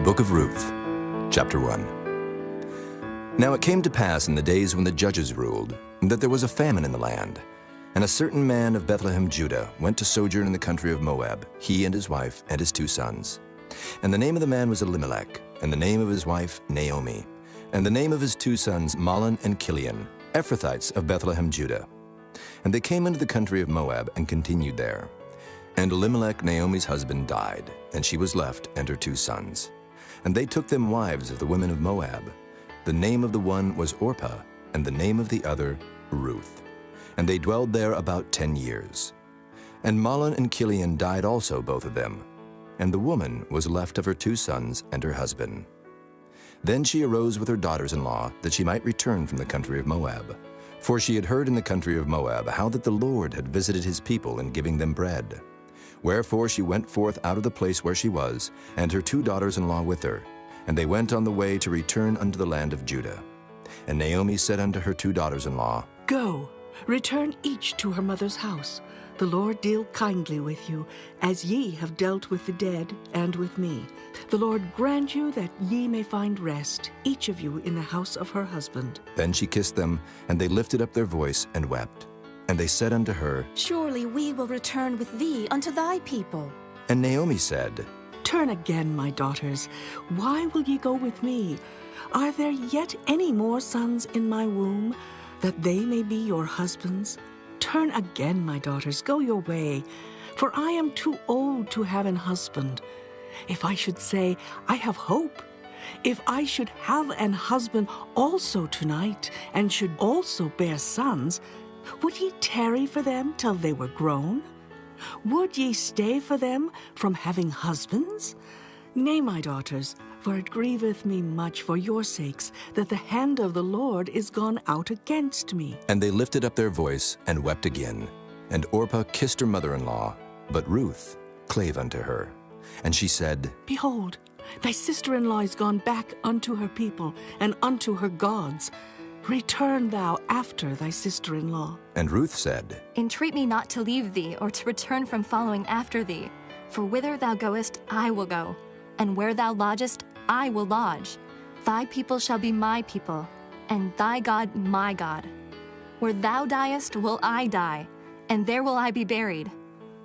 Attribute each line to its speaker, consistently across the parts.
Speaker 1: book of Ruth, chapter 1. Now it came to pass in the days when the judges ruled that there was a famine in the land. And a certain man of Bethlehem, Judah, went to sojourn in the country of Moab, he and his wife and his 2 sons. And the name of the man was Elimelech, and the name of his wife Naomi, and the name of his 2 sons Mahlon and Chilion, Ephrathites of Bethlehem, Judah. And they came into the country of Moab and continued there. And Elimelech, Naomi's husband, died, and she was left and her 2 sons. And they took them wives of the women of Moab. The name of the one was Orpah, and the name of the other Ruth. And they dwelled there about 10 years. And Mahlon and Chilion died also, both of them. And the woman was left of her 2 sons and her husband. Then she arose with her daughters-in-law, that she might return from the country of Moab. For she had heard in the country of Moab how that the Lord had visited his people in giving them bread. Wherefore she went forth out of the place where she was, and her 2 daughters-in-law with her. And they went on the way to return unto the land of Judah. And Naomi said unto her 2 daughters-in-law,
Speaker 2: Go, return each to her mother's house. The Lord deal kindly with you, as ye have dealt with the dead and with me. The Lord grant you that ye may find rest, each of you in the house of her husband.
Speaker 1: Then she kissed them, and they lifted up their voice and wept. And they said unto her,
Speaker 3: Surely we will return with thee unto thy people.
Speaker 1: And Naomi said,
Speaker 2: Turn again, my daughters. Why will ye go with me? Are there yet any more sons in my womb, that they may be your husbands? Turn again, my daughters, go your way, for I am too old to have an husband. If I should say, I have hope, if I should have an husband also tonight, and should also bear sons, would ye tarry for them till they were grown? Would ye stay for them from having husbands? Nay, my daughters, for it grieveth me much for your sakes that the hand of the Lord is gone out against me.
Speaker 1: And they lifted up their voice and wept again. And Orpah kissed her mother-in-law, but Ruth clave unto her. And she said,
Speaker 2: Behold, thy sister-in-law is gone back unto her people and unto her gods. Return thou after thy sister-in-law.
Speaker 1: And Ruth said,
Speaker 3: Entreat me not to leave thee, or to return from following after thee. For whither thou goest, I will go, and where thou lodgest, I will lodge. Thy people shall be my people, and thy God my God. Where thou diest will I die, and there will I be buried.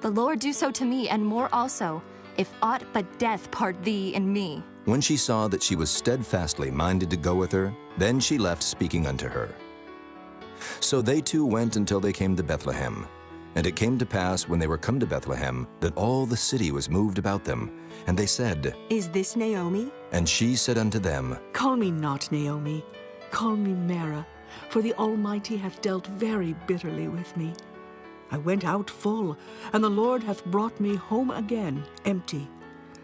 Speaker 3: The Lord do so to me, and more also, if aught but death part thee and me.
Speaker 1: When she saw that she was steadfastly minded to go with her, then she left speaking unto her. So they 2 went until they came to Bethlehem. And it came to pass, when they were come to Bethlehem, that all the city was moved about them. And they said,
Speaker 2: Is this Naomi?
Speaker 1: And she said unto them,
Speaker 2: Call me not Naomi, call me Mara, for the Almighty hath dealt very bitterly with me. I went out full, and the Lord hath brought me home again empty.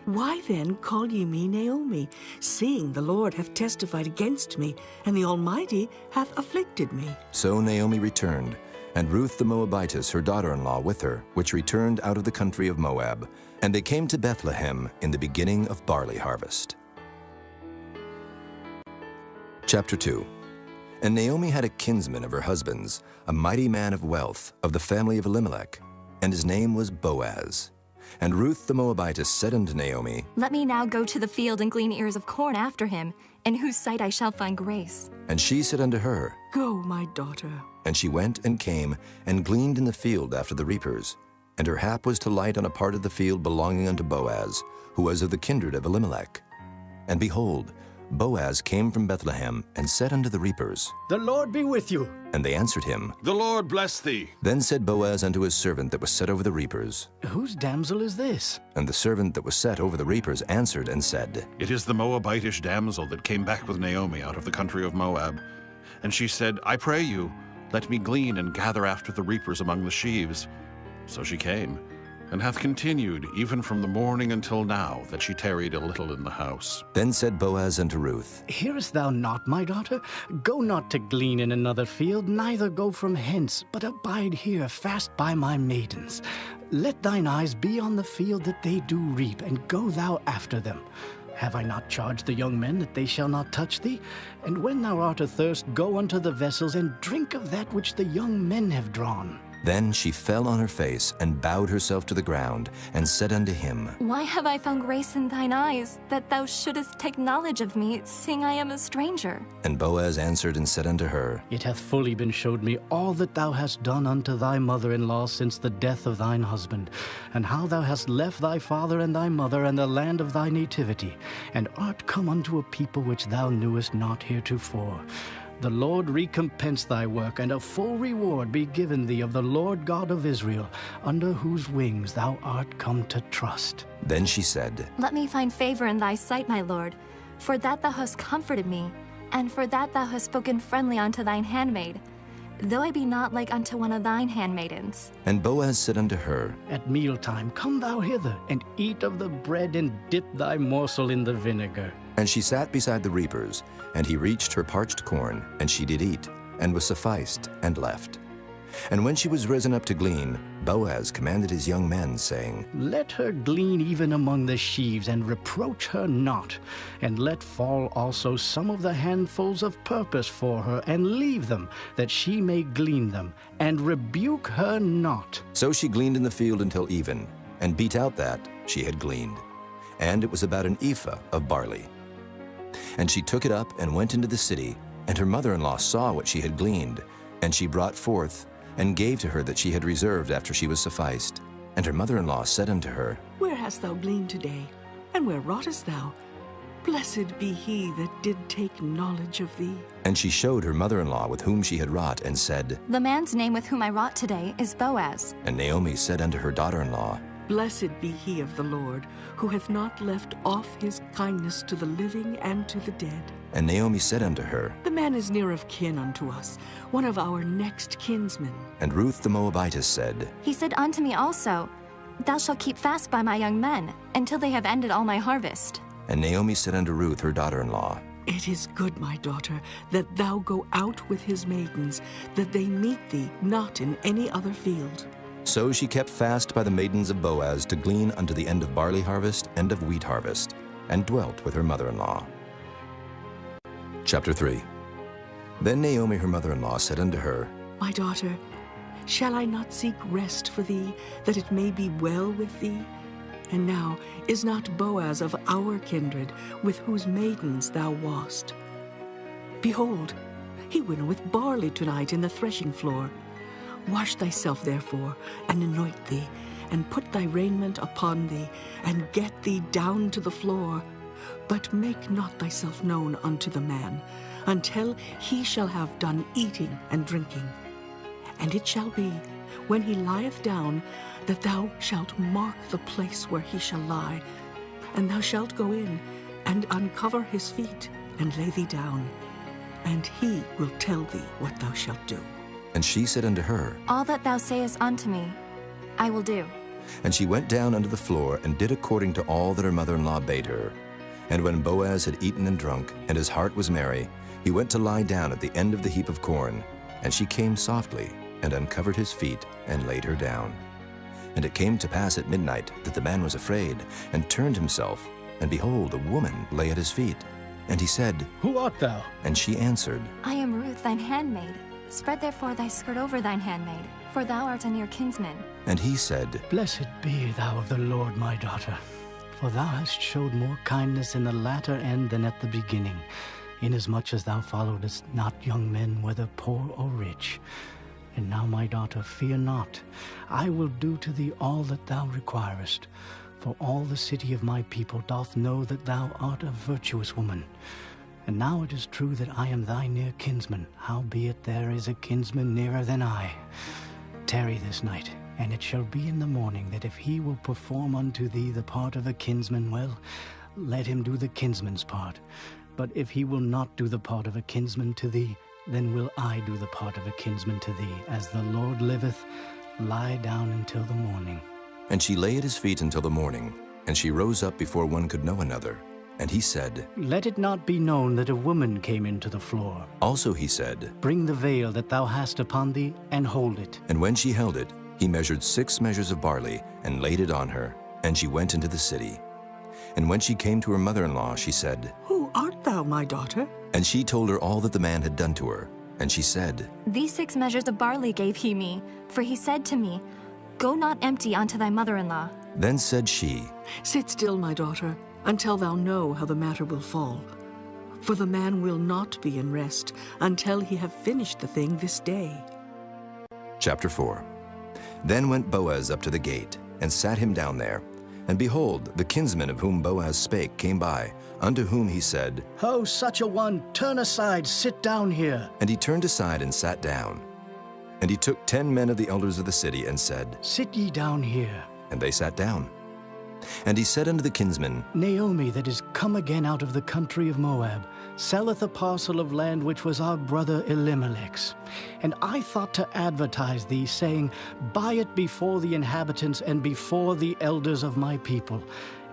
Speaker 2: Why then call ye me Naomi, seeing the Lord hath testified against me, and the Almighty hath afflicted me?
Speaker 1: So Naomi returned, and Ruth the Moabitess, her daughter-in-law, with her, which returned out of the country of Moab. And they came to Bethlehem in the beginning of barley harvest. Chapter 2. And Naomi had a kinsman of her husband's, a mighty man of wealth, of the family of Elimelech, and his name was Boaz. And Ruth the Moabitess said unto Naomi,
Speaker 3: Let me now go to the field and glean ears of corn after him, in whose sight I shall find grace.
Speaker 1: And she said unto her,
Speaker 2: Go, my daughter.
Speaker 1: And she went and came, and gleaned in the field after the reapers. And her hap was to light on a part of the field belonging unto Boaz, who was of the kindred of Elimelech. And behold, Boaz came from Bethlehem, and said unto the reapers,
Speaker 4: The Lord be with you.
Speaker 1: And they answered him,
Speaker 5: The Lord bless thee.
Speaker 1: Then said Boaz unto his servant that was set over the reapers.
Speaker 4: Whose damsel is this?
Speaker 1: And the servant that was set over the reapers answered and said,
Speaker 5: It is the Moabitish damsel that came back with Naomi out of the country of Moab. And she said, I pray you, let me glean and gather after the reapers among the sheaves. So she came, and hath continued even from the morning until now, that she tarried a little in the house.
Speaker 1: Then said Boaz unto Ruth,
Speaker 4: Hearest thou not, my daughter? Go not to glean in another field, neither go from hence, but abide here fast by my maidens. Let thine eyes be on the field that they do reap, and go thou after them. Have I not charged the young men that they shall not touch thee? And when thou art athirst, go unto the vessels, and drink of that which the young men have drawn.
Speaker 1: Then she fell on her face and bowed herself to the ground, and said unto him,
Speaker 3: Why have I found grace in thine eyes, that thou shouldest take knowledge of me, seeing I am a stranger?
Speaker 1: And Boaz answered and said unto her,
Speaker 4: It hath fully been showed me all that thou hast done unto thy mother-in-law since the death of thine husband, and how thou hast left thy father and thy mother and the land of thy nativity, and art come unto a people which thou knewest not heretofore. The Lord recompense thy work, and a full reward be given thee of the Lord God of Israel, under whose wings thou art come to trust.
Speaker 1: Then she said,
Speaker 3: Let me find favor in thy sight, my lord, for that thou hast comforted me, and for that thou hast spoken friendly unto thine handmaid, though I be not like unto one of thine handmaidens.
Speaker 1: And Boaz said unto her,
Speaker 4: At mealtime come thou hither, and eat of the bread, and dip thy morsel in the vinegar.
Speaker 1: And she sat beside the reapers, and he reached her parched corn, and she did eat, and was sufficed, and left. And when she was risen up to glean, Boaz commanded his young men, saying,
Speaker 4: Let her glean even among the sheaves, and reproach her not. And let fall also some of the handfuls of purpose for her, and leave them, that she may glean them, and rebuke her not.
Speaker 1: So she gleaned in the field until even, and beat out that she had gleaned. And it was about an ephah of barley. And she took it up and went into the city, and her mother-in-law saw what she had gleaned, and she brought forth, and gave to her that she had reserved after she was sufficed. And her mother-in-law said unto her,
Speaker 2: Where hast thou gleaned today? And where wroughtest thou? Blessed be he that did take knowledge of thee.
Speaker 1: And she showed her mother-in-law with whom she had wrought, and said,
Speaker 3: The man's name with whom I wrought today is Boaz.
Speaker 1: And Naomi said unto her daughter-in-law,
Speaker 2: Blessed be he of the Lord, who hath not left off his kindness to the living and to the dead.
Speaker 1: And Naomi said unto her,
Speaker 2: The man is near of kin unto us, one of our next kinsmen.
Speaker 1: And Ruth the Moabitess said,
Speaker 3: He said unto me also, Thou shalt keep fast by my young men, until they have ended all my harvest.
Speaker 1: And Naomi said unto Ruth her daughter-in-law,
Speaker 2: It is good, my daughter, that thou go out with his maidens, that they meet thee not in any other field.
Speaker 1: So she kept fast by the maidens of Boaz to glean unto the end of barley harvest and of wheat harvest, and dwelt with her mother-in-law. Chapter 3. Then Naomi her mother-in-law said unto her,
Speaker 2: My daughter, shall I not seek rest for thee, that it may be well with thee? And now is not Boaz of our kindred, with whose maidens thou wast? Behold, he winnoweth barley tonight in the threshing floor. Wash thyself therefore, and anoint thee, and put thy raiment upon thee, and get thee down to the floor. But make not thyself known unto the man, until he shall have done eating and drinking. And it shall be, when he lieth down, that thou shalt mark the place where he shall lie, and thou shalt go in, and uncover his feet, and lay thee down, and he will tell thee what thou shalt do.
Speaker 1: And she said unto her,
Speaker 3: All that thou sayest unto me, I will do.
Speaker 1: And she went down unto the floor, and did according to all that her mother-in-law bade her. And when Boaz had eaten and drunk, and his heart was merry, he went to lie down at the end of the heap of corn. And she came softly, and uncovered his feet, and laid her down. And it came to pass at midnight that the man was afraid, and turned himself, and behold, a woman lay at his feet. And he said,
Speaker 4: Who art thou?
Speaker 1: And she answered,
Speaker 3: I am Ruth thine handmaid. Spread therefore thy skirt over thine handmaid, for thou art a near kinsman.
Speaker 1: And he said,
Speaker 4: Blessed be thou of the Lord, my daughter, for thou hast showed more kindness in the latter end than at the beginning, inasmuch as thou followedst not young men, whether poor or rich. And now, my daughter, fear not. I will do to thee all that thou requirest. For all the city of my people doth know that thou art a virtuous woman. And now it is true that I am thy near kinsman, howbeit there is a kinsman nearer than I. Tarry this night, and it shall be in the morning that if he will perform unto thee the part of a kinsman, well, let him do the kinsman's part. But if he will not do the part of a kinsman to thee, then will I do the part of a kinsman to thee. As the Lord liveth, lie down until the morning.
Speaker 1: And she lay at his feet until the morning, and she rose up before one could know another. And he said,
Speaker 4: Let it not be known that a woman came into the floor.
Speaker 1: Also he said,
Speaker 4: Bring the veil that thou hast upon thee, and hold it.
Speaker 1: And when she held it, he measured 6 measures of barley, and laid it on her, and she went into the city. And when she came to her mother-in-law, she said,
Speaker 2: Who art thou, my daughter?
Speaker 1: And she told her all that the man had done to her. And she said,
Speaker 3: These 6 measures of barley gave he me, for he said to me, Go not empty unto thy mother-in-law.
Speaker 1: Then said she,
Speaker 2: Sit still, my daughter, until thou know how the matter will fall. For the man will not be in rest until he have finished the thing this day.
Speaker 1: Chapter 4. Then went Boaz up to the gate, and sat him down there. And behold, the kinsman of whom Boaz spake came by, unto whom he said,
Speaker 4: Ho, such a one, turn aside, sit down here.
Speaker 1: And he turned aside and sat down. And he took 10 men of the elders of the city, and said,
Speaker 4: Sit ye down here.
Speaker 1: And they sat down. And he said unto the kinsman,
Speaker 4: Naomi, that is come again out of the country of Moab, selleth a parcel of land which was our brother Elimelech's. And I thought to advertise thee, saying, Buy it before the inhabitants and before the elders of my people.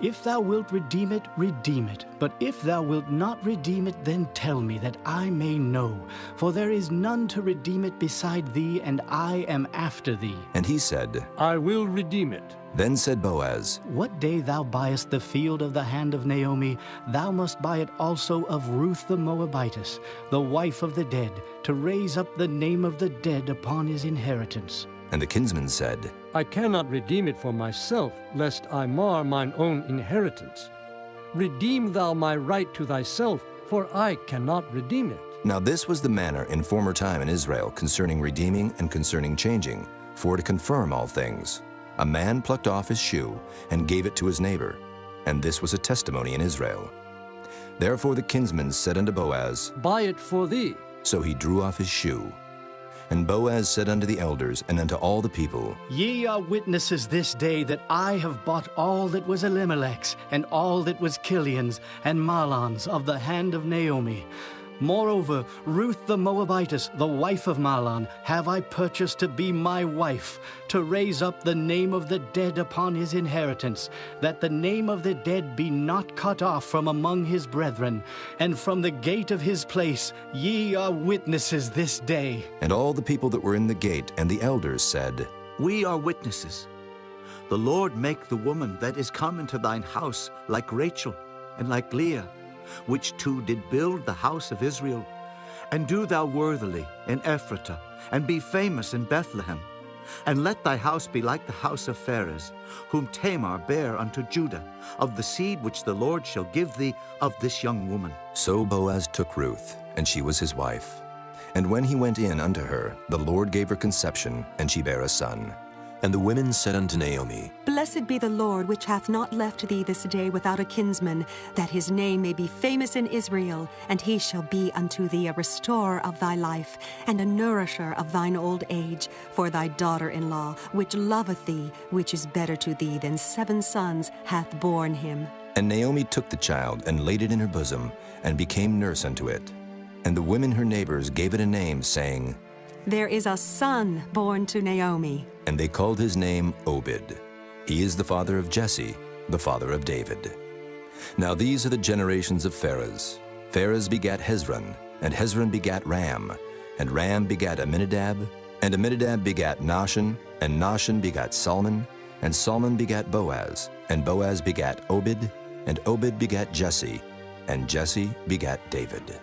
Speaker 4: If thou wilt redeem it, redeem it. But if thou wilt not redeem it, then tell me, that I may know. For there is none to redeem it beside thee, and I am after thee.
Speaker 1: And he said,
Speaker 6: I will redeem it.
Speaker 1: Then said Boaz,
Speaker 4: What day thou buyest the field of the hand of Naomi, thou must buy it also of Ruth the Moabitess, the wife of the dead, to raise up the name of the dead upon his inheritance.
Speaker 1: And the kinsman said,
Speaker 6: I cannot redeem it for myself, lest I mar mine own inheritance. Redeem thou my right to thyself, for I cannot redeem it.
Speaker 1: Now this was the manner in former time in Israel concerning redeeming and concerning changing, for to confirm all things. A man plucked off his shoe and gave it to his neighbor, and this was a testimony in Israel. Therefore the kinsman said unto Boaz,
Speaker 6: Buy it for thee.
Speaker 1: So he drew off his shoe. And Boaz said unto the elders and unto all the people,
Speaker 4: Ye are witnesses this day that I have bought all that was Elimelech's, and all that was Kilion's, and Mahlon's of the hand of Naomi. Moreover, Ruth the Moabitess, the wife of Mahlon, have I purchased to be my wife, to raise up the name of the dead upon his inheritance, that the name of the dead be not cut off from among his brethren. And from the gate of his place ye are witnesses this day.
Speaker 1: And all the people that were in the gate and the elders said,
Speaker 7: We are witnesses. The Lord make the woman that is come into thine house like Rachel and like Leah, which two did build the house of Israel. And do thou worthily in Ephratah, and be famous in Bethlehem. And let thy house be like the house of Pharez, whom Tamar bare unto Judah, of the seed which the Lord shall give thee of this young woman.
Speaker 1: So Boaz took Ruth, and she was his wife. And when he went in unto her, the Lord gave her conception, and she bare a son. And the women said unto Naomi,
Speaker 8: Blessed be the Lord, which hath not left thee this day without a kinsman, that his name may be famous in Israel, and he shall be unto thee a restorer of thy life, and a nourisher of thine old age, for thy daughter-in-law, which loveth thee, which is better to thee than 7 sons, hath borne him.
Speaker 1: And Naomi took the child, and laid it in her bosom, and became nurse unto it. And the women her neighbors gave it a name, saying,
Speaker 8: There is a son born to Naomi.
Speaker 1: And they called his name Obed. He is the father of Jesse, the father of David. Now these are the generations of Pharez. Pharez begat Hezron, and Hezron begat Ram, and Ram begat Amminadab, and Amminadab begat Nahshon, and Nahshon begat Salmon, and Salmon begat Boaz, and Boaz begat Obed, and Obed begat Jesse, and Jesse begat David.